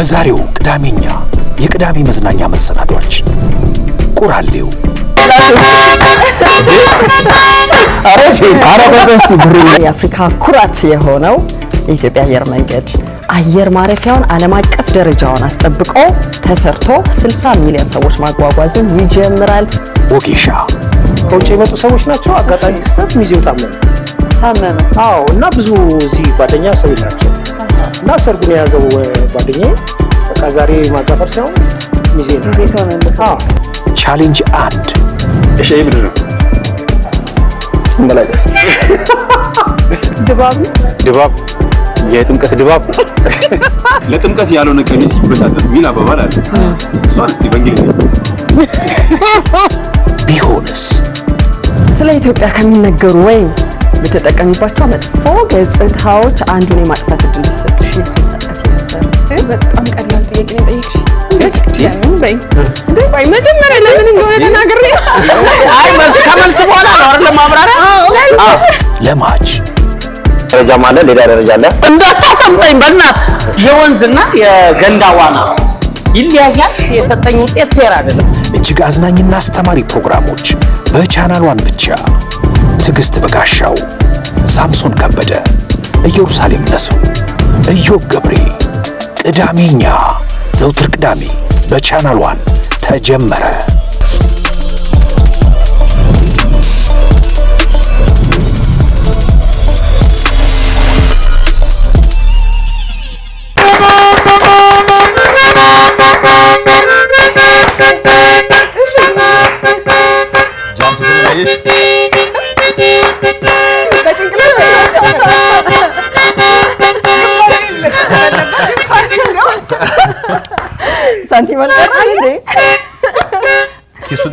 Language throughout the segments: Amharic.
በዛሬው ቅዳሜኛ የቅዳሜ መዝናኛ መሰናዶች ቁራሌው የአፍሪካ ኩራት የሆነው የኢትዮጵያ አየር መንገድ አየር ማረፊያውን ዓለም አቀፍ ደረጃውን አስጠብቆ ተሰርቶ 60 ሚሊዮን ሰዎች ማጓጓዝን ይጀምራል። ወጌሻ ከውጭ የመጡ ሰዎች ናቸው። አጋጣሚ ክስተት ሚዜው ታመመ። አዎ። እና ብዙ እዚህ ጓደኛ ሰው ናቸው እና ሰርጉን የያዘው ጓደኛዬ በቃ ዛሬ ማጋፈር ሳይሆን ሚዜ ነው። ቻሌንጅ አንድ እሺ ምንድን ነው? ስንበላጭ ድባብ የጥምቀት ድባብ ለጥምቀት ያልሆነ ቀሚስ ይበሳተስ ሚል አባባል አለ። እሷን እስቲ በእንግሊዝኛ ቢሆንስ? ስለ ኢትዮጵያ ከሚነገሩ ወይም በተጠቀሚባቸው መጥፎ ገጽታዎች አንዱን የማጥፋት እድል ተሰጥሽ በጣም ቀላል ጥያቄ ነው ጠይቅሽ። እንዴ መጀመሪያ ለምን እንደሆነ ተናግሬ ከመልስ በኋላ ነው አይደል ማብራሪያ። ለማች ደረጃ ማለት ሌላ ደረጃ አለ። እንዳታሰምጠኝ በእናት የወንዝና የገንዳ ዋና ይለያያል። የሰጠኝ ውጤት ፌር አይደለም። እጅግ አዝናኝና አስተማሪ ፕሮግራሞች በቻናል ዋን ብቻ። ትዕግስት በጋሻው፣ ሳምሶን ከበደ፣ ኢየሩሳሌም ነሱ፣ ኢዮብ ገብሬ። ቅዳሜኛ ዘውትር ቅዳሜ በቻናል ዋን ተጀመረ። ሳንቲም አልቀረም እንዴ? ኪሱን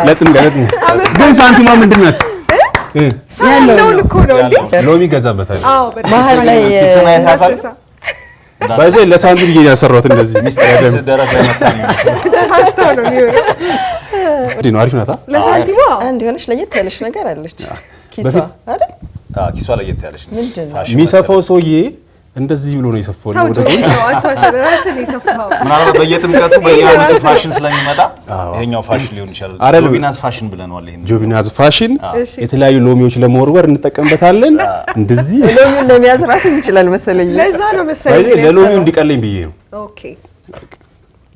ለጥምቀት ግን ሳንቲማ ምንድን ናት? ያለው ልኮ ነው እንዴ? ሎሚ ገዛበታል። አዎ መሀል ላይ ባይዘ ለሳንቲም ይሄን ያሰራሁት እንደዚህ ሚስጥር ያደም ደረጃ መጣኝ ታስተው ነው የሚሆነው። እንዴ ነው አሪፍ ናታ። ለሳንቲሟ አንድ የሆነች ለየት ያለች ነገር አለች ኪሷ አይደል? ኪሷ ለየት ያለች የሚሰፋው ሰውዬ እንደዚህ ብሎ ነው የሰፋው ነው ወደ ነው አታውሽ ራስህ የሰፋው ምናልባት በየጥምቀቱ በየዓመቱ ፋሽን ስለሚመጣ ይሄኛው ፋሽን ሊሆን ይችላል። ጆቢናዝ ፋሽን ብለናል። ይሄን ጆቢናዝ ፋሽን የተለያዩ ሎሚዎች ለመወርወር እንጠቀምበታለን። እንደዚህ ሎሚውን ለመያዝ ራሱ ይችላል መሰለኝ። ለዛ ነው መሰለኝ ለሎሚው እንዲቀለኝ ብዬ ነው። ኦኬ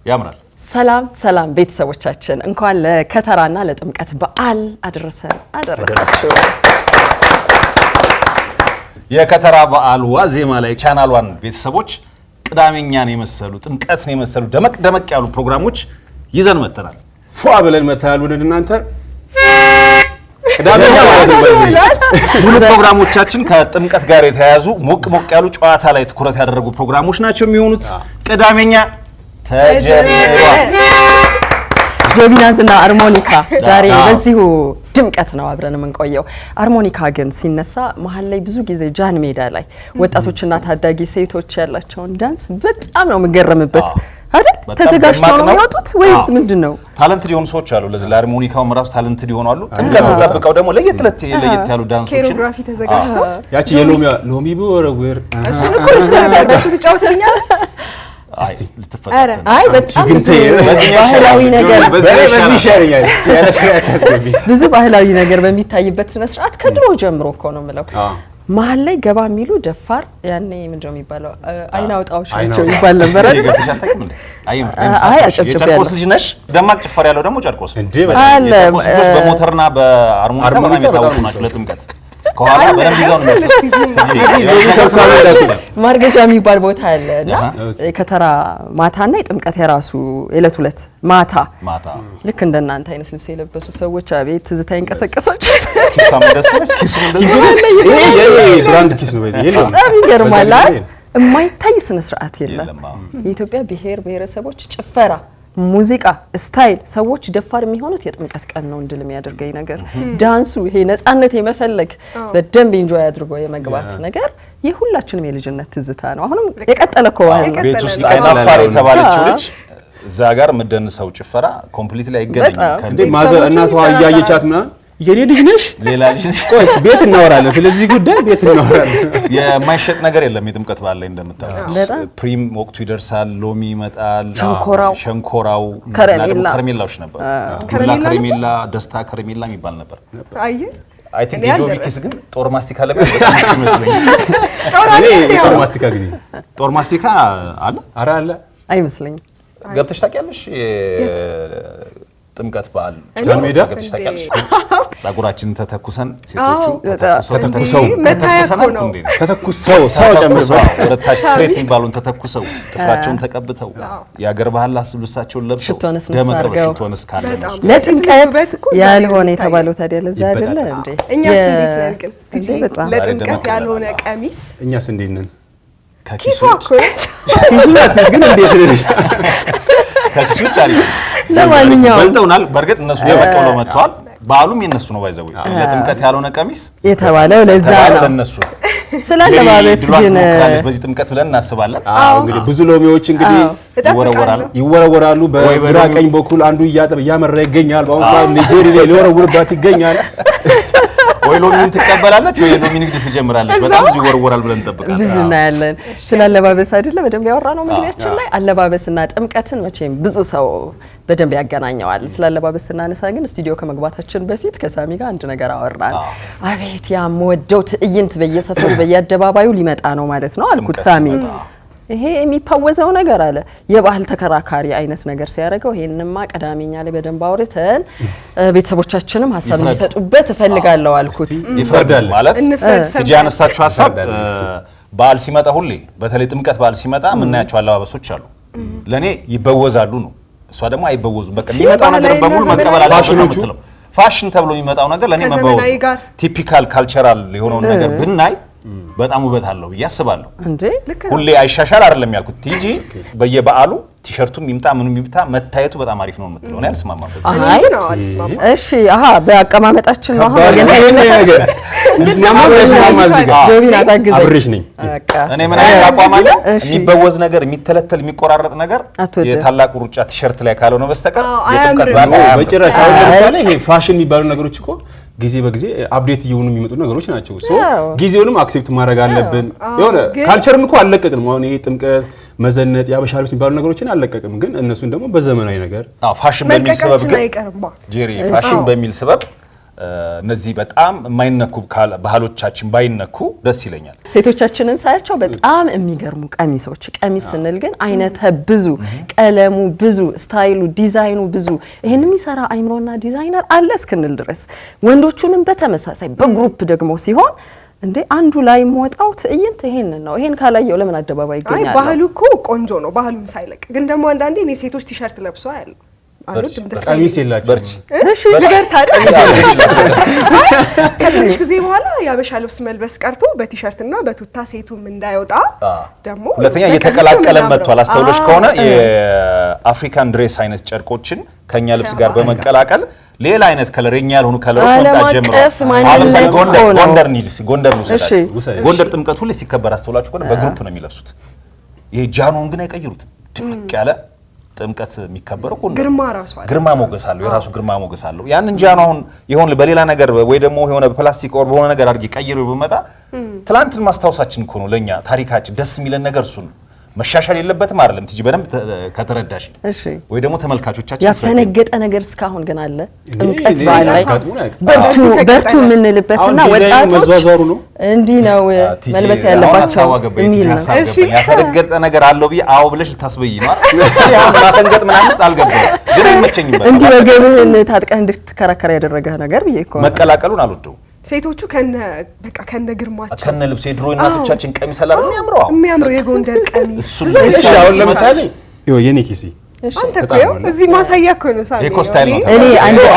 ያምራል። ሰላም ሰላም ቤተሰቦቻችን፣ እንኳን ለከተራና ለጥምቀት በዓል አደረሳችሁ። የከተራ በዓል ዋዜማ ላይ ቻናል ዋን ቤተሰቦች ቅዳሜኛን የመሰሉ ጥምቀትን የመሰሉ ደመቅ ያሉ ፕሮግራሞች ይዘን መተናል። ፏ ብለን መተናል ወደ እናንተ። ቅዳሜኛ ማለት ነው። ሁሉ ፕሮግራሞቻችን ከጥምቀት ጋር የተያያዙ ሞቅ ያሉ ጨዋታ ላይ ትኩረት ያደረጉ ፕሮግራሞች ናቸው የሚሆኑት። ቅዳሜኛ ተጀምሯል። ጆቢናዝ እና አርሞኒካ ዛሬ በዚሁ ድምቀት ነው አብረን የምንቆየው። አርሞኒካ ግን ሲነሳ መሀል ላይ ብዙ ጊዜ ጃን ሜዳ ላይ ወጣቶችና ታዳጊ ሴቶች ያላቸውን ዳንስ በጣም ነው የምገረምበት አይደል? ተዘጋጅተው ነው የሚወጡት ወይስ ምንድነው? ታለንትድ የሆኑ ሰዎች አሉ። ለዚህ ለአርሞኒካው ራሱ ታለንትድ ይሆናሉ። ጥምቀቱን ጠብቀው ደግሞ ለየት ያሉ ዳንሶችን ኮሪዮግራፊ ተዘጋጅተው ያቺ ሎሚ ቢወረወር እሱን እኮ እሱ ተጫውተኛል። እስቲ ልትፈታተን አይ በጣም ባህላዊ ነገር በዚህ ሸሪያል ብዙ ባህላዊ ነገር በሚታይበት ስነ ስርዓት ከድሮ ጀምሮ እኮ ነው የምለው። መሀል ላይ ገባ የሚሉ ደፋር ያኔ ምንድነው የሚባለው አይናውጣዎች ናቸው ይባል ነበር አይደል? አይ አጨብጭብ ያለው ጨርቆስ ልጅ ነሽ። ደማቅ ጭፈር ያለው ደግሞ ጨርቆስ እንዴ አለ። ጨርቆስ ልጆች በሞተርና በአርሞኒካ በጣም የታወቁ ናቸው ለጥምቀት። ከኋላ በደንብ ይዘው ነው ማርገጃ የሚባል ቦታ አለ እና ከተራ ማታና የጥምቀት የራሱ የዕለት ሁለት ማታ ልክ እንደናንተ አይነት ልብስ የለበሱ ሰዎች አቤት ትዝታ ይንቀሰቀሳችሁ። ብራንድ ኪስ ነው ይሄ። በጣም ይገርማል። የማይታይ ስነ ስርዓት የለም። የኢትዮጵያ ብሔር ብሔረሰቦች ጭፈራ፣ ሙዚቃ፣ ስታይል ሰዎች ደፋር የሚሆኑት የጥምቀት ቀን ነው እንድል የሚያደርገኝ ነገር ዳንሱ፣ ይሄ ነፃነት የመፈለግ በደንብ ኢንጆይ አድርጎ የመግባት ነገር የሁላችንም የልጅነት ትዝታ ነው። አሁንም የቀጠለ እኮ ቤት ውስጥ አይናፋር የተባለችው ልጅ እዛ ጋር መደንሰው ጭፈራ ኮምፕሊትሊ አይገናኝም። እንዴ ማዘር እናቷ እያየቻት ምናምን የኔ ልጅ ነሽ ሌላ ልጅ ነሽ። ቆይ ቤት እናወራለን፣ ስለዚህ ጉዳይ ቤት እናወራለን። የማይሸጥ ነገር የለም የጥምቀት በዓል ላይ እንደምታውቁት። ፕሪም ወቅቱ ይደርሳል፣ ሎሚ ይመጣል፣ ሸንኮራው፣ ከረሜላዎች ነበር። ዱላ ከረሜላ፣ ደስታ ከረሜላ የሚባል ነበር። አይ ቲንክ የጆቢ ኪስ ግን ጦር ማስቲካ ለበጣም ይመስለኝ። እኔ የጦር ማስቲካ ጊዜ ጦር ማስቲካ አለ አለ አይመስለኝም። ገብተሽ ታውቂያለሽ? ጥምቀት በዓል ሜዳ ገብተሽ ታውቂያለሽ? ጸጉራችንን ተተኩሰን ሴቶቹ ተተኩሰው ሰው ጨምረው ወደታች ስትሬት የሚባሉን ተተኩሰው ጥፍራቸውን ተቀብተው የአገር ባህል ልብሳቸውን ለብሰው ደመቀበሽ ካለ ለጥምቀት ያልሆነ የተባለው ታዲያ ለዛ አይደለ እንዴ? እኛስ እንዴት ነን? በጣም ለጥምቀት ያልሆነ ቀሚስ እኛስ እንዴት ነን? ከኪሱ ግን እንዴት ነን? ከኪሱ አለ። ለማንኛውም በልተውናል። በርግጥ እነሱ ለበቀው መጥተዋል። በዓሉም የነሱ ነው። ባይዘው ለጥምቀት ያልሆነ ቀሚስ የተባለው ለዛ ነው ለነሱ። ስለለባበስ ግን በዚህ ጥምቀት ብለን እናስባለን። እንግዲህ ብዙ ሎሚዎች እንግዲህ ይወረወራሉ። በግራ ቀኝ በኩል አንዱ እያመራ ይገኛል። በአሁኑ ሰዓት ኒጀሪ ላይ ሊወረውርባት ይገኛል። ወይ ሎሚውን ትቀበላለች ወይ ሎሚ ንግድ ትጀምራለች። በጣም ብዙ ይወረወራል ብለን እንጠብቃለን። ብዙ እናያለን። ስለለባበስ አይደለ በደንብ ያወራ ነው መግቢያችን ላይ። አለባበስና ጥምቀትን መቼም ብዙ ሰው በደንብ ያገናኘዋል። ስለለባበስ ስናነሳ ግን ስቱዲዮ ከመግባታችን በፊት ከሳሚ ጋር አንድ ነገር አወራን። አቤት ያ የምወደው ትዕይንት በየሰፈሩ በየአደባባዩ ሊመጣ ነው ማለት ነው አልኩት። ሳሚ ይሄ የሚፓወዘው ነገር አለ የባህል ተከራካሪ አይነት ነገር ሲያደርገው ይሄንማ ቀዳሚኛ ላይ በደንብ አውርተን ቤተሰቦቻችንም ሀሳብ እንዲሰጡበት እፈልጋለሁ አልኩት። ይፈርዳል ማለት ትጂ ያነሳችሁ ሀሳብ በዓል ሲመጣ ሁሌ በተለይ ጥምቀት በዓል ሲመጣ የምናያቸው አለባበሶች አሉ። ለኔ ይበወዛሉ ነው፣ እሷ ደግሞ አይበወዙም። በቃ የሚመጣው ነገር በሙሉ መቀበል አለበት ነው። ፋሽን ተብሎ የሚመጣው ነገር ለኔ መበወዝ ቲፒካል ካልቸራል የሆነውን ነገር ብናይ በጣም ውበት አለው ብዬ አስባለሁ። ሁሌ አይሻሻል አይደለም ያልኩት። ቲጂ በየበዓሉ ቲሸርቱም ይምጣ ምንም ይምጣ መታየቱ በጣም አሪፍ ነው የምትለው እኔ አልስማማም። እሺ በአቀማመጣችን ነው አሁን ነገር ጆቢን አዛግዘኝ አብሬሽ ነኝ። እኔ ምን አይነት አቋም አለ? የሚበወዝ ነገር የሚተለተል የሚቆራረጥ ነገር የታላቁ ሩጫ ቲሸርት ላይ ካልሆነ በስተቀር የጥምቀት በዓል በጭራሽ። አሁን ለምሳሌ ይሄ ፋሽን የሚባሉ ነገሮች እኮ ጊዜ በጊዜ አፕዴት እየሆኑ የሚመጡ ነገሮች ናቸው። ሶ ጊዜውንም አክሴፕት ማድረግ አለብን። የሆነ ካልቸርን እኮ አለቀቅንም። አሁን ይሄ ጥምቀት መዘነጥ ያበሻ ልብስ የሚባሉ ነገሮችን አለቀቅም። ግን እነሱን ደግሞ በዘመናዊ ነገር ፋሽን በሚል ሰበብ ግን ጄሪ ፋሽን በሚል ሰበብ እነዚህ በጣም የማይነኩ ባህሎቻችን ባይነኩ ደስ ይለኛል። ሴቶቻችንን ሳያቸው በጣም የሚገርሙ ቀሚሶች። ቀሚስ ስንል ግን አይነተ ብዙ፣ ቀለሙ ብዙ፣ ስታይሉ ዲዛይኑ ብዙ፣ ይሄን የሚሰራ አይምሮና ዲዛይነር አለ እስክንል ድረስ ወንዶቹንም በተመሳሳይ በግሩፕ ደግሞ ሲሆን እንዴ አንዱ ላይ ሞጣው ትዕይንት ይሄን ነው። ይሄን ካላየው ለምን አደባባይ ይገኛል? አይ ባህሉ እኮ ቆንጆ ነው፣ ባህሉን ሳይለቅ ግን ደግሞ አንዳንዴ እኔ ሴቶች ቲሸርት ለብሰው አያለሁ ቀሚስ የላቸው። በርቺ እሺ ልበርታ ከትንሽ ጊዜ በኋላ ያበሻ ልብስ መልበስ ቀርቶ በቲሸርትና በቱታ ሴቱም እንዳይወጣ ደግሞ ሁለተኛ እየተቀላቀለ መጥቷል። አስተውለሽ ከሆነ የአፍሪካን ድሬስ አይነት ጨርቆችን ከኛ ልብስ ጋር በመቀላቀል ሌላ አይነት ከለር የኛ ያልሆኑ ከለሮች መጣ ጀምረዋል። ጎንደር ኒድስ ጎንደር ነው ሰጣችሁ። ጎንደር ጥምቀት ሁሌ ሲከበር አስተውላችሁ ከሆነ በግሩፕ ነው የሚለብሱት። ይሄ ጃኖን ግን አይቀይሩትም። ድምቅ ያለ ጥምቀት የሚከበረው ግርማ ሞገስ አለው፣ የራሱ ግርማ ሞገስ አለው። ያን እንጂ አሁን ይሆን በሌላ ነገር ወይ ደግሞ የሆነ በፕላስቲክ ኦር በሆነ ነገር አድርጌ ቀይሬው በመጣ ትላንትን ማስታወሳችን እኮ ነው ለኛ ታሪካችን። ደስ የሚለን ነገር እሱ ነው። መሻሻል የለበትም አይደለም ትጂ በደንብ ከተረዳሽ ወይ ደግሞ ተመልካቾቻችን ያፈነገጠ ነገር እስካሁን ግን አለ። ጥምቀት በዓል ላይ በርቱ የምንልበትና ወጣቱ መዟዟሩ ነው እንዲህ ነው መልበስ ያለባቸው የሚል ነው። እሺ ያፈነገጠ ነገር አለው ብዬ አዎ ብለሽ ልታስበይ ነው አይደል? ያው ማፈንገጥ ምናምን ውስጥ አልገባም፣ ግን አይመቸኝም። በቃ እንዲህ ወገብህን ታጥቀህ እንድትከራከር ያደረገህ ነገር ብዬ እኮ መቀላቀሉን አልወደውም። ሴቶቹ ከነ ግርማቸው ከነ ልብስ የድሮ እናቶቻችን ቀሚስ አላለ የሚያምረው የጎንደር ቀሚስ እሺ አሁን ለምሳሌ የኔ ኪሲ አንተ እኮ እዚህ ማሳያ እኮ ነው ሳሚ እኮ ስታይል ነው። እኔ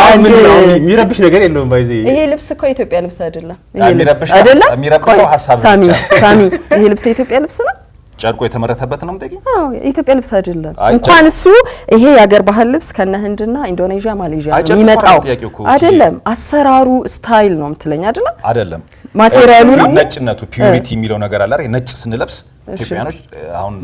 አንድ የሚረብሽ ነገር የለውም። ባይዜ ይሄ ልብስ እኮ የኢትዮጵያ ልብስ አይደለም። ይሄ ልብስ አይደለም የሚረብሸው ሐሳብ ሳሚ ይሄ ልብስ የኢትዮጵያ ልብስ ነው። ጨርቆ የተመረተበት ነው የምጠይቀኝ? አዎ የኢትዮጵያ ልብስ አይደለም። እንኳን እሱ ይሄ የሀገር ባህል ልብስ ከነ ህንድና ኢንዶኔዥያ ማሌዥያ የሚመጣው አይደለም። አሰራሩ ስታይል ነው የምትለኝ አይደለም? አይደለም ማቴሪያሉ ነው ነጭነቱ ፒዩሪቲ የሚለው ነገር አለ አይደል? ነጭ ስንለብስ ኢትዮጵያኖች አሁን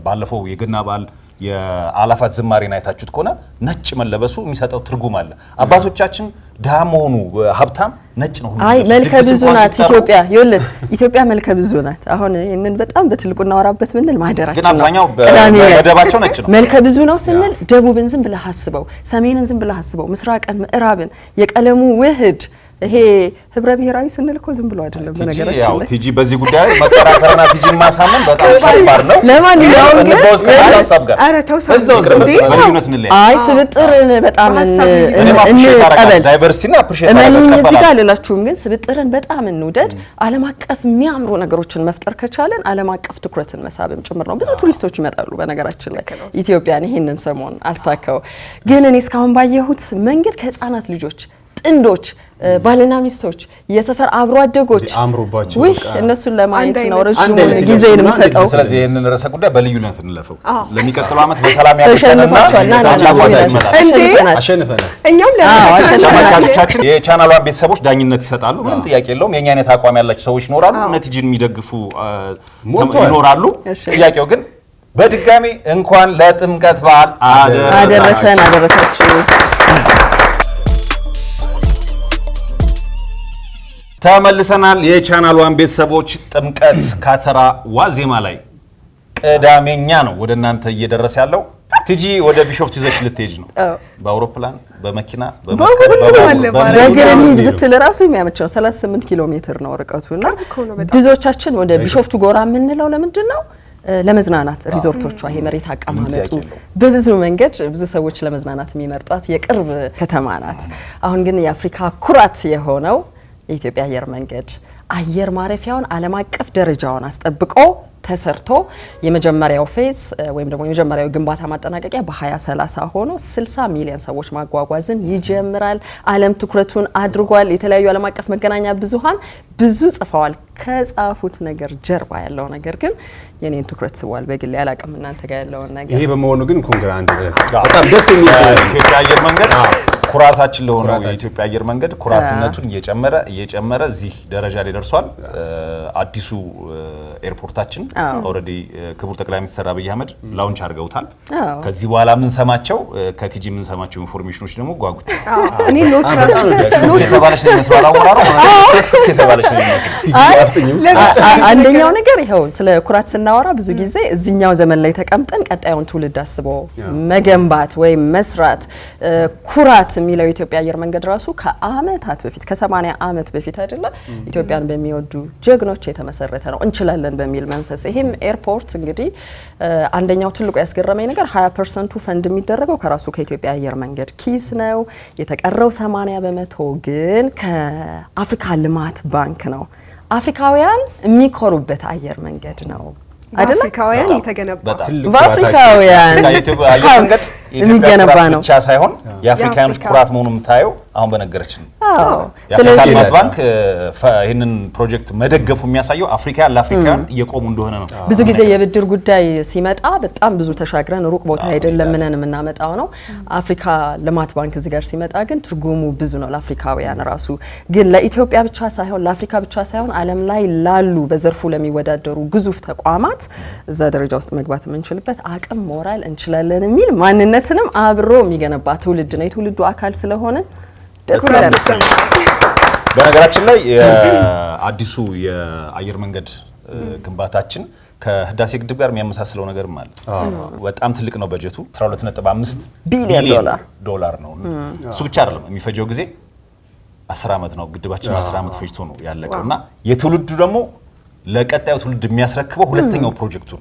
ባለፈው የገና በዓል የአላፋት ዝማሬን አይታችሁት ከሆነ ነጭ መለበሱ የሚሰጠው ትርጉም አለ። አባቶቻችን ድሃ መሆኑ ሀብታም ነጭ ነው። አይ መልከ ብዙ ናት ኢትዮጵያ። ይኸውልህ ኢትዮጵያ መልከ ብዙ ናት። አሁን ይሄንን በጣም በትልቁ እናወራበት ምንል ማህደራችን ግን አብዛኛው በመደባቸው ነጭ ነው። መልከ ብዙ ነው ስንል ደቡብን ዝም ብለህ አስበው፣ ሰሜንን ዝም ብለህ አስበው፣ ምስራቅን፣ ምዕራብን የቀለሙ ውህድ ይሄ ህብረ ብሔራዊ ስንል እኮ ዝም ብሎ አይደለም። በነገራችን ያው ቲጂ በዚህ ጉዳይ መከራከርና ቲጂን ማሳመን በጣም ከባድ ነው። ለማንኛውም ግን ኧረ ተው አይ ስብጥርን በጣም እንቀበል፣ ዳይቨርሲቲና አፕሪሺየት እመኑኝ እዚህ ጋር ልላችሁም ግን ስብጥርን በጣም እንውደድ። ዓለም አቀፍ የሚያምሩ ነገሮችን መፍጠር ከቻለን ዓለም አቀፍ ትኩረትን መሳብም ጭምር ነው። ብዙ ቱሪስቶች ይመጣሉ በነገራችን ላይ ኢትዮጵያን ይሄንን ሰሞን አስታከው። ግን እኔ እስካሁን ባየሁት መንገድ ከህፃናት ልጆች፣ ጥንዶች፣ ባልና ሚስቶች፣ የሰፈር አብሮ አደጎች አምሮባቸው ወይ እነሱን ለማየት ነው ረጅም ጊዜ የምሰጠው። ስለዚህ ይሄንን ርዕሰ ጉዳይ በልዩነት እንለፈው። ለሚቀጥለው ዓመት በሰላም ያደርሰንና አሸንፈናል። እኛም ተመልካቾቻችን የቻናሏን ቤተሰቦች ዳኝነት ይሰጣሉ። ምንም ጥያቄ የለውም። የኛ አይነት አቋም ያላቸው ሰዎች ይኖራሉ፣ ነቲጂን የሚደግፉ ይኖራሉ። ጥያቄው ግን በድጋሚ እንኳን ለጥምቀት በዓል አደረሳችሁ። ተመልሰናል። የቻናሏን ቤተሰቦች ጥምቀት ካተራ ዋዜማ ላይ ቅዳሜኛ ነው ወደ እናንተ እየደረሰ ያለው። ቲጂ ወደ ቢሾፍቱ ይዘሽ ልትሄጂ ነው። በአውሮፕላን፣ በመኪና፣ በእግር እንሂድ ብትል ራሱ የሚያመቸው 38 ኪሎ ሜትር ነው ርቀቱና ብዙዎቻችን ወደ ቢሾፍቱ ጎራ የምንለው ለምንድን ነው? ለመዝናናት ሪዞርቶቿ ይሄ መሬት አቀማመጡ በብዙ መንገድ ብዙ ሰዎች ለመዝናናት የሚመርጧት የቅርብ ከተማ ናት። አሁን ግን የአፍሪካ ኩራት የሆነው የኢትዮጵያ አየር መንገድ አየር ማረፊያውን ዓለም አቀፍ ደረጃውን አስጠብቆ ተሰርቶ የመጀመሪያው ፌዝ ወይም ደግሞ የመጀመሪያው ግንባታ ማጠናቀቂያ በ2030 ሆኖ 60 ሚሊዮን ሰዎች ማጓጓዝን ይጀምራል። ዓለም ትኩረቱን አድርጓል። የተለያዩ ዓለም አቀፍ መገናኛ ብዙሃን ብዙ ጽፈዋል። ከጻፉት ነገር ጀርባ ያለው ነገር ግን የኔን ትኩረት ስቧል። በግል ያላቀም እናንተ ጋር ያለውን ነገር ይሄ በመሆኑ ግን ኮንግራንድ በጣም ደስ የሚል የኢትዮጵያ አየር መንገድ ኩራታችን ለሆነው የኢትዮጵያ አየር መንገድ ኩራትነቱን እየጨመረ እዚህ ደረጃ ላይ ደርሷል። አዲሱ ኤርፖርታችን ኦልሬዲ ክቡር ጠቅላይ ሚኒስትር አብይ አህመድ ላውንች አድርገውታል። ከዚህ በኋላ ምን ሰማቸው ከቲጂ ምን ሰማቸው ኢንፎርሜሽኖች ደግሞ ጓጉት። እኔ ኖት የተባለሽ ነው መስዋዕት አወራሩ የተባለሽ ነው አንደኛው ነገር ይሄው ስለ ኩራት ስናወራ ብዙ ጊዜ እዚህኛው ዘመን ላይ ተቀምጠን ቀጣዩን ትውልድ አስቦ መገንባት ወይም መስራት ኩራት የሚለው የኢትዮጵያ አየር መንገድ ራሱ ከአመታት በፊት ከ80 አመት በፊት አይደለ ኢትዮጵያን በሚወዱ ጀግኖች የተመሰረተ ነው እንችላለን በሚል መንፈስ። ይሄም ኤርፖርት እንግዲህ አንደኛው ትልቁ ያስገረመኝ ነገር 20% ፈንድ የሚደረገው ከራሱ ከኢትዮጵያ አየር መንገድ ኪስ ነው። የተቀረው 80% ግን ከአፍሪካ ልማት ባንክ ነው። አፍሪካውያን የሚኮሩበት አየር መንገድ ነው አይደል? አፍሪካውያን የተገነባ በአፍሪካውያን አየር መንገድ የሚገነባ ነው ብቻ ሳይሆን የአፍሪካውያኖች ኩራት መሆኑን የምታየው አሁን በነገረችን። የአፍሪካ ልማት ባንክ ይህንን ፕሮጀክት መደገፉ የሚያሳየው አፍሪካውያን ለአፍሪካውያን እየቆሙ እንደሆነ ነው። ብዙ ጊዜ የብድር ጉዳይ ሲመጣ በጣም ብዙ ተሻግረን ሩቅ ቦታ አይደለም ምንን የምናመጣው ነው። አፍሪካ ልማት ባንክ እዚህ ጋር ሲመጣ ግን ትርጉሙ ብዙ ነው ለአፍሪካውያን ራሱ። ግን ለኢትዮጵያ ብቻ ሳይሆን ለአፍሪካ ብቻ ሳይሆን ዓለም ላይ ላሉ በዘርፉ ለሚወዳደሩ ግዙፍ ተቋማት እዛ ደረጃ ውስጥ መግባት የምንችልበት አቅም ሞራል እንችላለን የሚል ማንነትንም አብሮ የሚገነባ ትውልድ ነው። የትውልዱ አካል ስለሆነ ደስ ይላል። በነገራችን ላይ አዲሱ የአየር መንገድ ግንባታችን ከህዳሴ ግድብ ጋር የሚያመሳስለው ነገርም አለ። በጣም ትልቅ ነው በጀቱ 12.5 ቢሊዮን ዶላር ነው። እሱ ብቻ አይደለም የሚፈጀው ጊዜ 10 አመት ነው። ግድባችን 10 አመት ፈጅቶ ነው ያለቀውና የትውልዱ ደግሞ ለቀጣዩ ትውልድ የሚያስረክበው ሁለተኛው ፕሮጀክቱ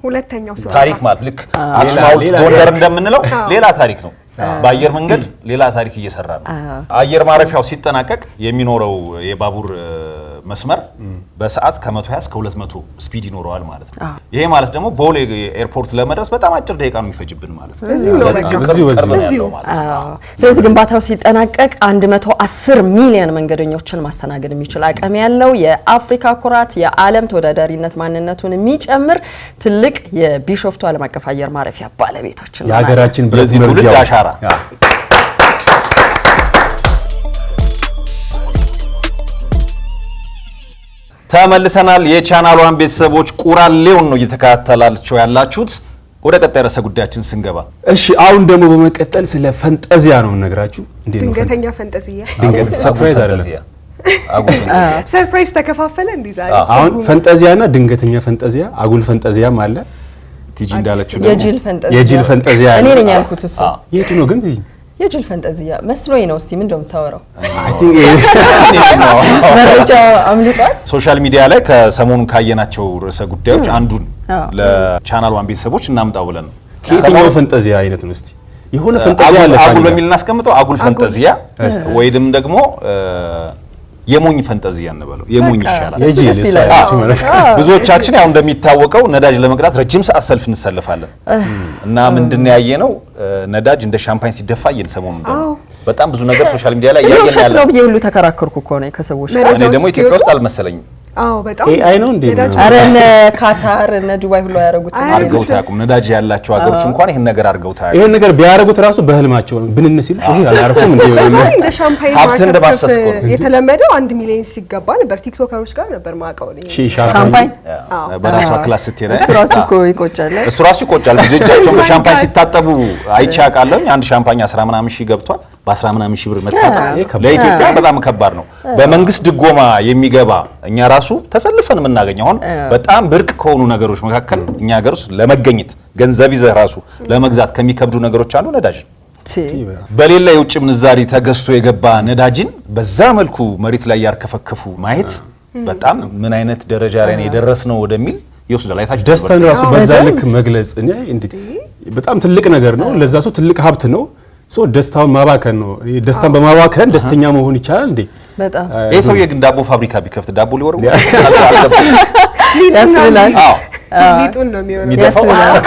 ታሪክ ማለት ልክ አክሱም ሐውልት ጎንደር እንደምንለው ሌላ ታሪክ ነው። በአየር መንገድ ሌላ ታሪክ እየሰራ ነው። አየር ማረፊያው ሲጠናቀቅ የሚኖረው የባቡር መስመር በሰዓት ከ120 እስከ 200 ስፒድ ይኖረዋል ማለት ነው። ይሄ ማለት ደግሞ ቦሌ ኤርፖርት ለመድረስ በጣም አጭር ደቂቃ ነው የሚፈጅብን ማለት ነው። ስለዚህ ግንባታው ሲጠናቀቅ 110 ሚሊዮን መንገደኞችን ማስተናገድ የሚችል አቅም ያለው የአፍሪካ ኩራት የዓለም ተወዳዳሪነት ማንነቱን የሚጨምር ትልቅ የቢሾፍቱ ዓለም አቀፍ አየር ማረፊያ ባለቤቶች ነው። የሀገራችን በዚህ ትውልድ አሻራ ተመልሰናል። የቻናሏን ቤተሰቦች ቁራሌውን ነው እየተከታተላችሁ ያላችሁት። ወደ ቀጣይ ርዕሰ ጉዳያችን ስንገባ እሺ አሁን ደግሞ በመቀጠል ስለ ፈንጠዚያ ነው የምነግራችሁ። እንዴት ነው ድንገተኛ ፈንጠዚያ? ሰርፕራይዝ አይደለም፣ ሰርፕራይዝ ተከፋፈለ እንዴ ዛሬ? አሁን ፈንጠዚያና ድንገተኛ ፈንጠዚያ፣ አጉል ፈንጠዚያም አለ። ቲጂ እንዳለችው የጅል ፈንጠዚያ እኔ ነኝ ያልኩት እሱ። የቱ ነው ግን? የጅል ፈንጠዚያ መስሎኝ ነው። እስቲ ምን እንደምታወራው አይ ቲንክ መረጃ አምልጧል። ሶሻል ሚዲያ ላይ ከሰሞኑ ካየናቸው ርዕሰ ጉዳዮች አንዱን ለቻናል ዋን ቤተሰቦች እናምጣው ብለን ነው። ከሰሞኑ ፈንጠዚያ አይነት ነው። እስቲ የሆነ ፈንጠዚያ አለ አጉል በሚል እናስቀምጠው። አጉል ፈንጠዚያ ወይንም ደግሞ የሞኝ ፈንጠዚያ እንበለው። የሞኝ ይሻላል። የጅል ማለት ብዙዎቻችን ያው እንደሚታወቀው ነዳጅ ለመቅዳት ረጅም ሰዓት ሰልፍ እንሰልፋለን እና ምንድነው ያየነው ነዳጅ እንደ ሻምፓኝ ሲደፋ ሰሞኑን በጣም ብዙ ነገር ሶሻል ሚዲያ ላይ ያየን ያለ ነው ብዬ ሁሉ ተከራከርኩ እኮ ነው ከሰዎች ጋር። እኔ ደግሞ ኢትዮጵያ ውስጥ አልመሰለኝም። በጣም ኤአይ ነው እንዴ? አረ እነ ካታር እነ ዱባይ ሁሉ ያደረጉት አድርገው ታቁም። ነዳጅ ያላቸው ሀገሮች እንኳን ይሄን ነገር አድርገው ታቁም። ይሄን ነገር ቢያደርጉት ራሱ በህልማቸው ነው ብንን ሲሉ ይሄ አላርኩም እንዴ? እንደ ሻምፓኝ ማርከፍ የተለመደው 1 ሚሊዮን ሲገባ ነበር። ቲክቶከሮች ጋር ነበር ማቀው ነው ሻምፓኝ በራሷ ክላስ ስትሄድ እሱ ራሱ እኮ ይቆጫል። እሱ ራሱ ይቆጫል። ብዙዎቻቸው በሻምፓኝ ሲታጠቡ አይቼ አውቃለሁ። አንድ ሻምፓኝ 10 ምናምን ሺህ ገብቷል። በ10 ምናምን ሺህ ብር መታጠብ ለኢትዮጵያ በጣም ከባድ ነው። በመንግስት ድጎማ የሚገባ እኛ ራሱ ተሰልፈን የምናገኘው አሁን በጣም ብርቅ ከሆኑ ነገሮች መካከል እኛ ሀገር ውስጥ ለመገኘት ገንዘብ ይዘህ ራሱ ለመግዛት ከሚከብዱ ነገሮች አንዱ ነዳጅ ነው። በሌላ የውጭ ምንዛሪ ተገዝቶ የገባ ነዳጅን በዛ መልኩ መሬት ላይ ያርከፈከፉ ማየት በጣም ምን አይነት ደረጃ ላይ ነው የደረስነው ወደሚል ይወስዳል። አይታችሁ ደስታን ራሱ በዛ ልክ መግለጽ እኔ እንዴ በጣም ትልቅ ነገር ነው። ለዛ ሰው ትልቅ ሀብት ነው። ደስታውን ማባከን ነው። ደስታን በማባከን ደስተኛ መሆን ይቻላል እንዴ? በጣም ይሄ ሰውዬ ግን ዳቦ ፋብሪካ ቢከፍት ዳቦ ሊወርው ያስብላል። ሊጡን ነው የሚሆነው። ያስብላል።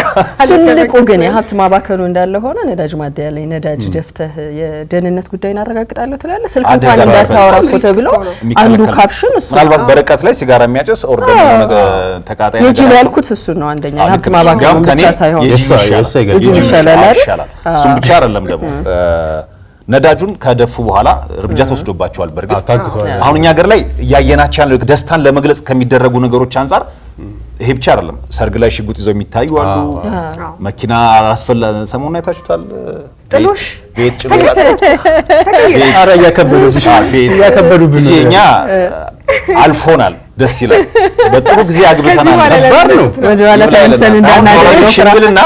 ትልቁ ግን የሀብት ማባከኑ እንዳለ ሆነ ነዳጅ ማደያ ላይ ነዳጅ ደፍተህ የደህንነት ጉዳይን አረጋግጣለሁ ትላለህ። ስልክ እንኳን እንዳታወራ እኮ ተብሎ አንዱ ካፕሽን እሱ ምናልባት በርቀት ላይ ሲጋራ የሚያጨስ ኦርደር የሆነ ተቃጣይ ነገር የጅል ያልኩት እሱ ነው። አንደኛ የሀብት ማባከኑ ብቻ ሳይሆን የጅል ይሻላል አይደል? እሱም ብቻ አይደለም ደግሞ ነዳጁን ከደፉ በኋላ እርምጃ ተወስዶባቸዋል። በርግጥ አሁን እኛ ሀገር ላይ እያየናቸው ያለው ደስታን ለመግለጽ ከሚደረጉ ነገሮች አንፃር ይሄ ብቻ አይደለም። ሰርግ ላይ ሽጉጥ ይዘው የሚታዩ አሉ። መኪና ሰሞኑን አይታችሁታል። ጥሎሽ ቤት ጭምር አረ ያከበዱብን እኛ አልፎናል። ደስ ይላል። በጥሩ ጊዜ አግብተናል። ከባድ ነው። ወደ ኋላ ተመልሰን እንዳናደርገው ሽምግልና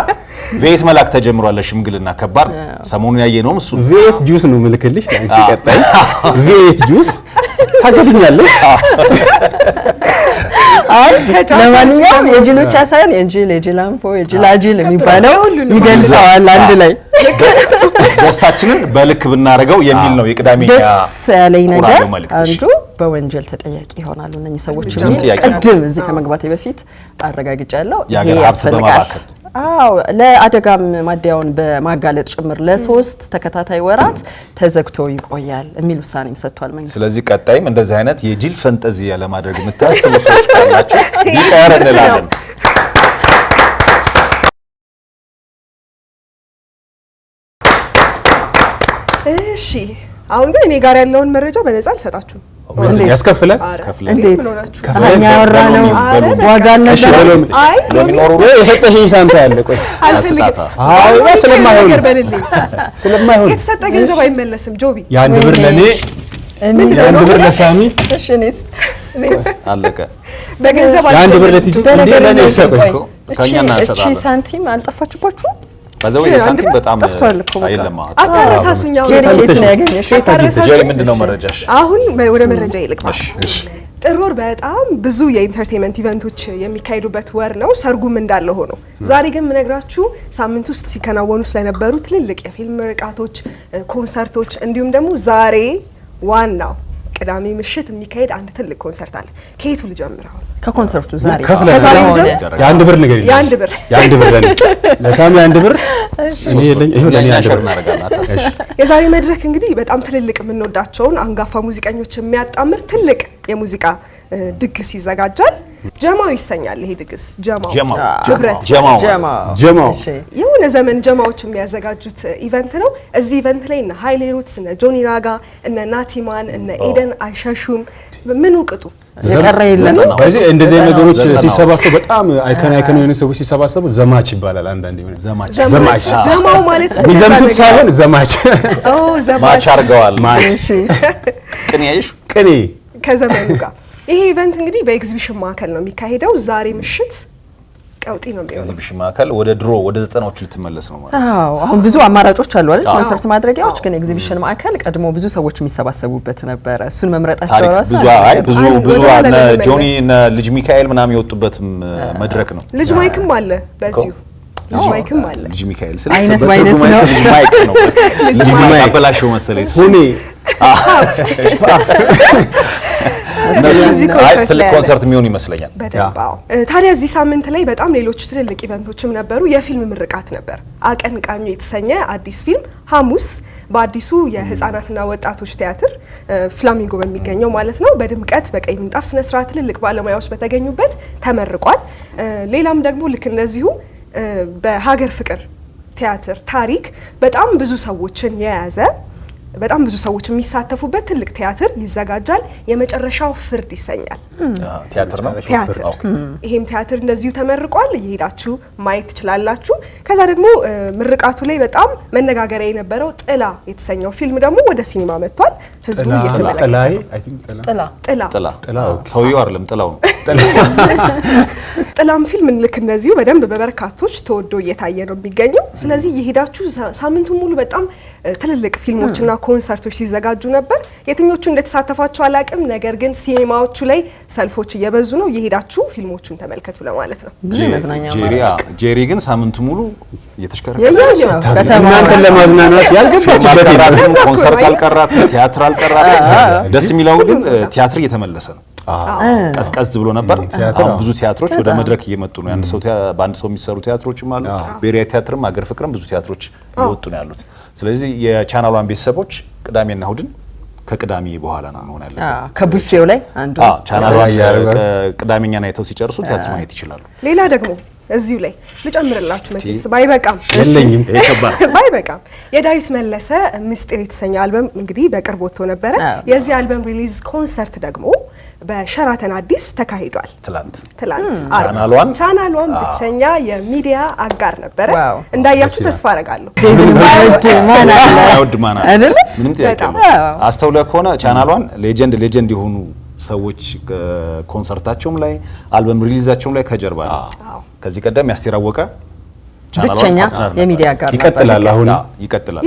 ቤት መላክ ተጀምሯል። ሽምግልና ከባድ ሰሞኑን ያየነውም እሱ ቬት ጁስ ነው ምልክልሽ። አንቺ ቀጣይ ቬት ጁስ ታገኛለሽ። አይ ለማንኛውም የጅል ብቻ ሳይሆን የጅል አንፎ የጅላጅል የሚባለው ይገልጸዋል አንድ ላይ ደስታችንን በልክ ብናደርገው የሚል ነው የቅዳሜኛ ደስ ያለኝ ነገር አንዱ በወንጀል ተጠያቂ ይሆናሉ እነኚህ ሰዎች የሚል ቅድም እዚህ ከመግባቴ በፊት አረጋግጫለሁ። ይሄ ያስፈልጋል። አዎ ለአደጋም ማደያውን በማጋለጥ ጭምር ለ3 ተከታታይ ወራት ተዘግቶ ይቆያል የሚል ውሳኔም ሰጥቷል መንግስት። ስለዚህ ቀጣይም እንደዚህ አይነት የጅል ፈንጠዚያ ለማድረግ የምታስቡ ሰዎች ካላችሁ ቢቀር እንላለን። እሺ አሁን ግን እኔ ጋር ያለውን መረጃ በነፃ አልሰጣችሁም። ያስከፍላል። እንዴት ከኛ ያወራ ነው ዋጋ ነገር አይ ለሚኖሩ የሰጠሽኝ ሳንታ ያለ ቆይ አልፈልግም። አይ ስለማይሆን የተሰጠ ገንዘብ አይመለስም። ጆቢ የአንድ ብር ለኔ የአንድ ብር ለሳሚ እሺ እኔስ አለቀ። በገንዘብ የአንድ ብር ለቲጂ እንዴ ለኔ ሰጠኝ ከኛና ሰጣለ እሺ ሳንቲም አልጠፋችሁባችሁ? በዛው የሳንቲም በጣም አይለማ አታረሳሱኛው ጀሪኬት ነው ያገኘሽ። ጀሪ ምንድነው መረጃሽ? አሁን ወደ መረጃ ይልቅማሽ። ጥር ወር በጣም ብዙ የኢንተርቴይንመንት ኢቨንቶች የሚካሄዱበት ወር ነው። ሰርጉም እንዳለ ሆኖ ዛሬ ግን የምነግራችሁ ሳምንት ውስጥ ሲከናወኑ ስለነበሩ ትልልቅ የፊልም ምርቃቶች፣ ኮንሰርቶች እንዲሁም ደግሞ ዛሬ ዋናው ቅዳሜ ምሽት የሚካሄድ አንድ ትልቅ ኮንሰርት አለ። ከየቱ ልጀምር? አሁን ከኮንሰርቱ ዛሬ ከዛሬ የአንድ ብር ነገር የአንድ ብር ለሳሚ የአንድ ብር እኔ የለኝ ይሁን ለኔ አንድ ብር የዛሬ መድረክ እንግዲህ በጣም ትልልቅ የምንወዳቸውን አንጋፋ ሙዚቀኞች የሚያጣምር ትልቅ የሙዚቃ ድግስ ይዘጋጃል። ጀማው ይሰኛል። ይሄ ድግስ ጀማው ህብረት ጀማው የሆነ ዘመን ጀማዎች የሚያዘጋጁት ኢቨንት ነው። እዚህ ኢቨንት ላይ እነ ሃይሌ ሩትስ፣ እነ ጆኒ ራጋ፣ እነ ናቲማን፣ እነ ኤደን አይሸሹም ምን ውቅጡ የቀረ የለም። ስለዚህ እንደዚህ ነገሮች ሲሰባሰቡ በጣም አይከን የሆኑ ሰዎች ሲሰባሰቡ ዘማች ይባላል። አንዳንዴ የሆነ ዘማች ጀማው ማለት የሚዘምቱት ሳይሆን ዘማች ማች አድርገዋል። እሺ ቅኔ ከዘመኑ ጋር ይሄ ኢቨንት እንግዲህ በኤግዚቢሽን ማዕከል ነው የሚካሄደው። ዛሬ ምሽት ቀውጢ ነው የሚሆነው። ኤግዚቢሽን ማዕከል ወደ ድሮ ወደ 90ዎቹ ልትመለስ ነው ማለት ነው። አዎ አሁን ብዙ አማራጮች አሉ አይደል? ኮንሰርት ማድረጊያዎች፣ ግን ኤግዚቢሽን ማዕከል ቀድሞ ብዙ ሰዎች የሚሰባሰቡበት ነበረ። እሱን መምረጣቸው ራሱ ብዙ እነ ጆኒ እነ ልጅ ሚካኤል ምናምን የወጡበትም መድረክ ነው። ልጅ ማይክም አለ በዚሁ ልጅ ማይክም አለ። ልጅ ሚካኤል አይነት ባይነት ነው። ልጅ ማይክ ነው። ልጅ ማይክ አበላሽው መሰለኝ ሁኔ ትልቅ ኮንሰርት የሚሆን ይመስለኛል። ታዲያ እዚህ ሳምንት ላይ በጣም ሌሎች ትልልቅ ኢቨንቶችም ነበሩ። የፊልም ምርቃት ነበር። አቀንቃኙ የተሰኘ አዲስ ፊልም ሐሙስ በአዲሱ የህፃናትና ወጣቶች ቲያትር ፍላሚንጎ በሚገኘው ማለት ነው በድምቀት በቀይ ምንጣፍ ስነ ስርዓት ትልልቅ ባለሙያዎች በተገኙበት ተመርቋል። ሌላም ደግሞ ልክ እንደዚሁ በሀገር ፍቅር ቲያትር ታሪክ በጣም ብዙ ሰዎችን የያዘ በጣም ብዙ ሰዎች የሚሳተፉበት ትልቅ ቲያትር ይዘጋጃል። የመጨረሻው ፍርድ ይሰኛል። ቲያትር ነው። ይሄም ቲያትር እንደዚሁ ተመርቋል። እየሄዳችሁ ማየት ትችላላችሁ። ከዛ ደግሞ ምርቃቱ ላይ በጣም መነጋገሪያ የነበረው ጥላ የተሰኘው ፊልም ደግሞ ወደ ሲኒማ መጥቷል። ህዝቡ እየተመለከተ ጥላ ሰውየው አይደለም ጥላው ነው። ጥላም ፊልም ልክ እንደዚሁ በደንብ በበርካቶች ተወዶ እየታየ ነው የሚገኘው። ስለዚህ እየሄዳችሁ ሳምንቱን ሙሉ በጣም ትልልቅ ፊልሞችና ኮንሰርቶች ሲዘጋጁ ነበር። የትኞቹ እንደተሳተፋችሁ አላቅም፣ ነገር ግን ሲኒማዎቹ ላይ ሰልፎች እየበዙ ነው። እየሄዳችሁ ፊልሞቹን ተመልከቱ ለማለት ነው። ብዙ መዝናኛ ጄሪ ግን ሳምንቱ ሙሉ እየተሽከረከረ እናንተን ለማዝናናት ያልገባችበት ኮንሰርት አልቀራት፣ ቲያትር አልቀራት። ደስ የሚለው ግን ቲያትር እየተመለሰ ነው። ቀዝቀዝ ብሎ ነበር። አሁን ብዙ ቲያትሮች ወደ መድረክ እየመጡ ነው። በአንድ ሰው የሚሰሩ ቲያትሮችም አሉ። ብሔራዊ ቲያትርም ሀገር ፍቅርም ብዙ ቲያትሮች እየወጡ ነው ያሉት። ስለዚህ የቻናሏን ቤተሰቦች ቅዳሜና እሁድን ከቅዳሜ በኋላ ነው መሆን ያለበት። ከቡፌው ላይ አንዱ ቻናሏን ቅዳሜኛን አይተው ሲጨርሱ ቲያትር ማየት ይችላሉ። ሌላ ደግሞ እዚሁ ላይ ልጨምርላችሁ መቼስ ባይበቃም ባይበቃም የዳዊት መለሰ ምስጢር የተሰኘ አልበም እንግዲህ በቅርብ ወጥቶ ነበረ። የዚህ አልበም ሪሊዝ ኮንሰርት ደግሞ በሸራተን አዲስ ተካሂዷል። ትላንት ቻናሏን ብቸኛ የሚዲያ አጋር ነበረ። እንዳያችሁ ተስፋ አደርጋለሁ። ምንም ጥያቄ ነው። አስተውለህ ከሆነ ቻናሏን ሌጀንድ የሆኑ ሰዎች ኮንሰርታቸውም ላይ አልበም ሪሊዛቸውም ላይ ከጀርባ ነው። ከዚህ ቀደም ያስተራወቀ ብቸኛ የሚዲያ አጋር ይቀጥላል። አሁን ይቀጥላል።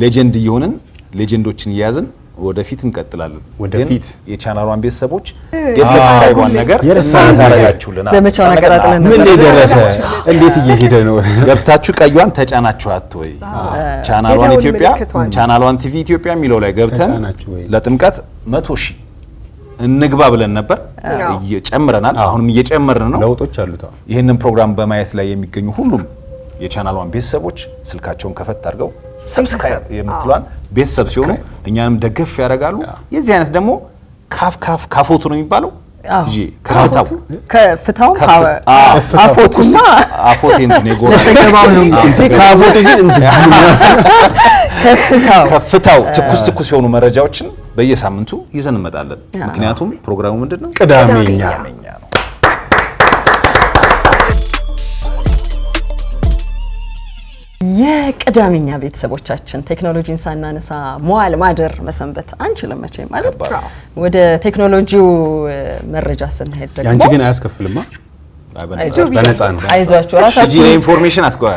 ሌጀንድ እየሆንን ሌጀንዶችን እየያዝን ወደፊት እንቀጥላለን። ወደፊት የቻናሏን ቤተሰቦች የሰብስክራይቧን ነገር ታረጋችሁልና ዘመቻውን አቀጣጥለን ምን ደረሰ? እንዴት እየሄደ ነው? ገብታችሁ ቀዩን ተጫናችኋት ወይ? ቻናሏን ኢትዮጵያ ቻናሏን ቲቪ ኢትዮጵያ የሚለው ላይ ገብተን ለጥምቀት 100,000 እንግባ ብለን ነበር። እየጨምረናል። አሁንም እየጨመርን ነው። ለውጦች አሉት። ይህንን ፕሮግራም በማየት ላይ የሚገኙ ሁሉም የቻናሏን ቤተሰቦች ስልካቸውን ከፈት አድርገው ሰብስክራይብ የምትሏን ቤተሰብ ሲሆኑ እኛንም ደገፍ ያደርጋሉ። የዚህ አይነት ደግሞ ካፎቱ ነው የሚባለው። እጂ ከፍታው አፎቱማ አፎቴ እንትን የጎራ ካፎቱ ከፍታው ትኩስ የሆኑ መረጃዎችን በየሳምንቱ ይዘን እንመጣለን። ምክንያቱም ፕሮግራሙ ምንድነው? ቅዳሜኛ ነው። የቅዳሜኛ ቤተሰቦቻችን ቴክኖሎጂን ሳናነሳ መዋል ማደር መሰንበት አንችልም መቼም ማለት ነው። ወደ ቴክኖሎጂው መረጃ ስንሄድ ደግሞ ያንቺ ግን አያስከፍልማ። በነፃ ነው። አይዟችሁ ራሳችሁ ኢንፎርሜሽን አትቆያ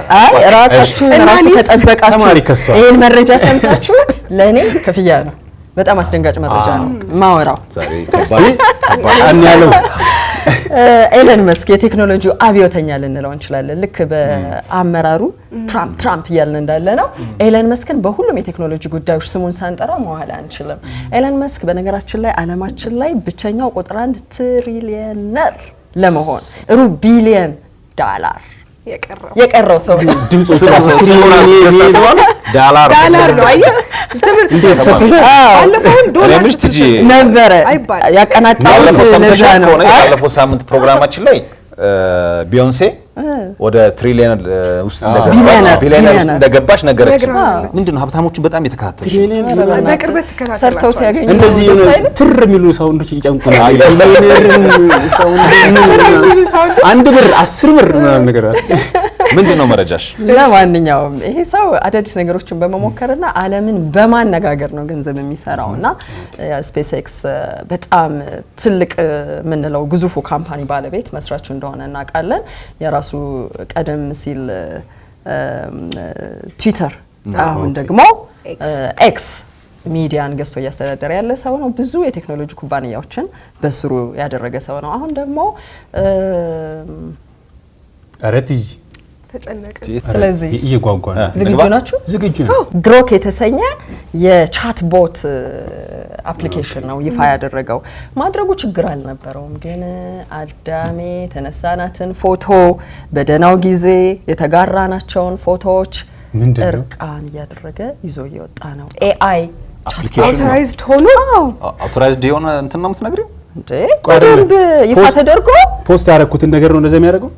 ራሳችሁ ተጠበቃችሁ ይሄን መረጃ ሰምታችሁ ለኔ ክፍያ ነው። በጣም አስደንጋጭ መረጃ ነው ማወራው። ኤለን መስክ የቴክኖሎጂው አብዮተኛ ልንለው እንችላለን። ልክ በአመራሩ ትራምፕ እያልን እንዳለ ነው። ኤለን መስክን በሁሉም የቴክኖሎጂ ጉዳዮች ስሙን ሳንጠራ መዋል አንችልም። ኤለን መስክ በነገራችን ላይ ዓለማችን ላይ ብቸኛው ቁጥር 1 ትሪሊየነር ለመሆን $1 ቢሊዮን የቀረው ሰው ዳላር ነው። አየህ ትምህርት ነበረ ያቀናጣው ለዛ ነው። ባለፈው ሳምንት ፕሮግራማችን ላይ ቢዮንሴ ወደ ትሪሊየን ውስጥ እንደገባች ነገረች። ምንድነው ሀብታሞችን በጣም የተከታተለች በቅርበት ተከታተለ ሰርተው ሲያገኙ እንደዚህ ትር የሚሉ ሰውንዶች እንጨንቁናል። አንድ ብር 10 ብር ነገር ምንድነው መረጃሽ? ለማንኛውም ይሄ ሰው አዳዲስ ነገሮችን በመሞከርና ዓለምን በማነጋገር ነው ገንዘብ የሚሰራውና ስፔስ ኤክስ በጣም ትልቅ ምንለው ግዙፉ ካምፓኒ ባለቤት መስራች እንደሆነ እናውቃለን። የራሱ ቀደም ሲል ትዊተር አሁን ደግሞ ኤክስ ሚዲያን ገዝቶ እያስተዳደረ ያለ ሰው ነው። ብዙ የቴክኖሎጂ ኩባንያዎችን በስሩ ያደረገ ሰው ነው። አሁን ደግሞ አረትጂ ተጨነቀ። ስለዚህ እየጓጓ ነው። ዝግጁ ናችሁ? ዝግጁ ነው። ግሮክ የተሰኘ የቻት ቦት አፕሊኬሽን ነው ይፋ ያደረገው። ማድረጉ ችግር አልነበረውም፣ ግን አዳሜ ተነሳናትን ፎቶ በደናው ጊዜ የተጋራናቸውን ፎቶዎች እርቃን እያደረገ ይዞ እየወጣ ነው። ኤአይ አውቶራይዝድ ሆኖ አውቶራይዝድ የሆነ እንትን ነው የምትነግሪው እንዴ? ቀደም ይፋ ተደርጎ ፖስት ያደረኩትን ነገር ነው እንደዛ የሚያደርገው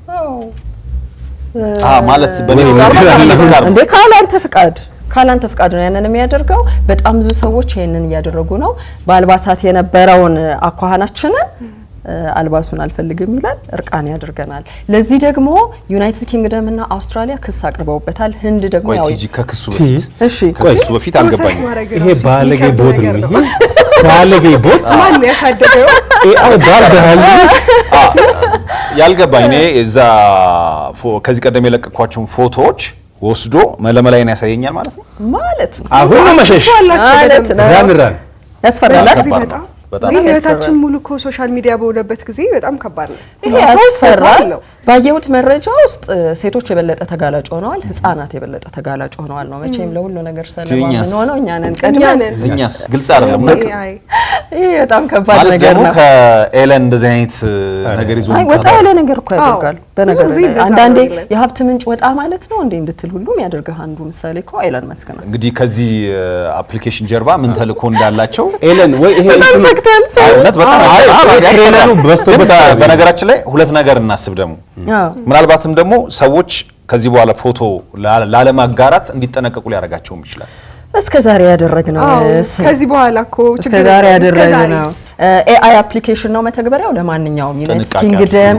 ማለት እንዴ? ካላንተ ፍቃድ ነው ያንን የሚያደርገው። በጣም ብዙ ሰዎች ይሄንን እያደረጉ ነው። በአልባሳት የነበረውን አኳኋናችንን አልባሱን አልፈልግም ይላል፣ እርቃን ያደርገናል። ለዚህ ደግሞ ዩናይትድ ኪንግደም እና አውስትራሊያ ክስ አቅርበውበታል። ህንድ ደግሞ ያው ከክሱ በፊት አልገባኝም። ይሄ ባለጌ ቦት ነው። ይሄ ባለጌ ቦት ማን ያሳደገው? ኤአይ ባልደሃል ያልገባኝ እኔ እዛ ከዚህ ቀደም የለቀኳቸውን ፎቶዎች ወስዶ መለመላይን ያሳየኛል ማለት ነው። አሁን ነው መሸሽ ማለት ነው። ራንራን ያስፈራል። በጣም ህይወታችን ሙሉ እኮ ሶሻል ሚዲያ በሆነበት ጊዜ በጣም ከባድ ነው። ይሄ ያስፈራል። ባየሁት መረጃ ውስጥ ሴቶች የበለጠ ተጋላጭ ሆነዋል፣ ህፃናት የበለጠ ተጋላጭ ሆነዋል ነው። መቼም ለሁሉ ነገር ሰለባ ምን ሆነው እኛ ነን ቀድመን። እኛስ ግልጽ አይደለም። ይሄ በጣም ከባድ ነገር ነው። ከኤለን እንደዚህ አይነት ነገር ይዞ ወጣ ያለ ነገር እኮ ያደርጋል። በነገር አንዳንዴ የሀብት ምንጭ ወጣ ማለት ነው እንዴ እንድትል ሁሉም ያደርጋል። አንዱ ምሳሌ እኮ ኤለን መስክ ነው። እንግዲህ ከዚህ አፕሊኬሽን ጀርባ ምን ተልኮ እንዳላቸው ኤለን ወይ ይሄ እውነት በጣም በነገራችን ላይ ሁለት ነገር እናስብ ደግሞ ምናልባትም ደግሞ ሰዎች ከዚህ በኋላ ፎቶ ላለማጋራት እንዲጠነቀቁ ሊያደርጋቸውም ይችላል። እስከዛሬ ያደረግነው ከዚህ በኋላ እኮ እስከዛሬ ያደረግነው ኤአይ አፕሊኬሽን ነው መተግበሪያው። ለማንኛውም ዩናይትድ ኪንግደም፣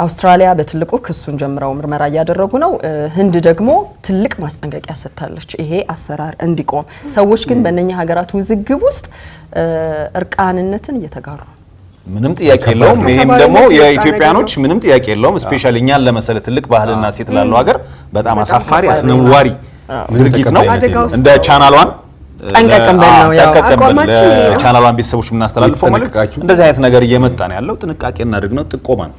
አውስትራሊያ በትልቁ ክሱን ጀምረው ምርመራ እያደረጉ ነው። ህንድ ደግሞ ትልቅ ማስጠንቀቂያ ሰጥታለች ይሄ አሰራር እንዲቆም። ሰዎች ግን በእነኛ ሀገራት ውዝግብ ውስጥ እርቃንነትን እየተጋሩ ምንም ጥያቄ የለውም። ይሄም ደግሞ የኢትዮጵያኖች ምንም ጥያቄ የለውም። ስፔሻሊ እኛን ለመሰለ ትልቅ ባህልና ሴት ላለው ሀገር በጣም አሳፋሪ አስነዋሪ ድርጊት ነው። እንደ ቻናሏን ጠንቀቅም በለው ያው ለቻናሏን ቤተሰቦች የምናስተላልፈው መልእክት እንደዚህ አይነት ነገር እየመጣ ነው ያለው። ጥንቃቄ እናድርግ ነው፣ ጥቆማ ነው።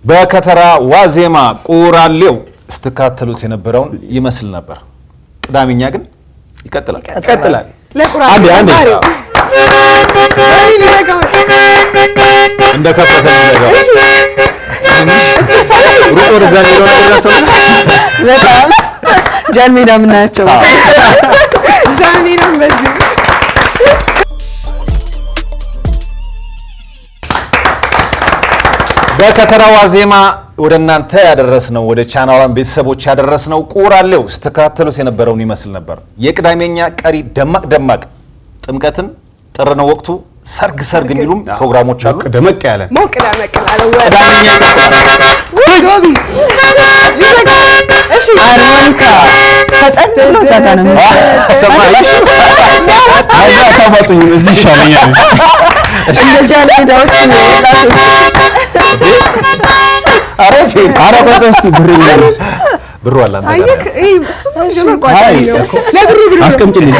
በከተራ ዋዜማ ቁራሌው ስትካተሉት የነበረውን ይመስል ነበር። ቅዳሜኛ ግን ይቀጥላል። ለቁራሌ ዛሬው እንደ ከፈተ ነው ሩጦ ወደዛ የሚለው ነገር ሰው በጣም ጃንሜዳ ምናቸው ጃንሜዳም በዚህ በከተራ ዋዜማ ወደ እናንተ ያደረስነው ወደ ቻናሏን ቤተሰቦች ያደረስነው ቁራሌው ስትከታተሉት የነበረውን ይመስል ነበር። የቅዳሜኛ ቀሪ ደማቅ ጥምቀትን ጥር ነው ወቅቱ ሰርግ የሚሉም ፕሮግራሞች አሉ። ደመቅ ያለ ቅዳሜኛ ጆቢ እሺ አሮንካ ተጠጥሎ ሰዳንም ሰማይ ታባጡኝ እዚህ ይሻለኛል። ጃንሜዳዎች አረፈቀስቲ ብሩ አለ አንተ አይክ እሱ ጀመር ቋጣኝ ነው ለብሩ አስቀምጪልኝ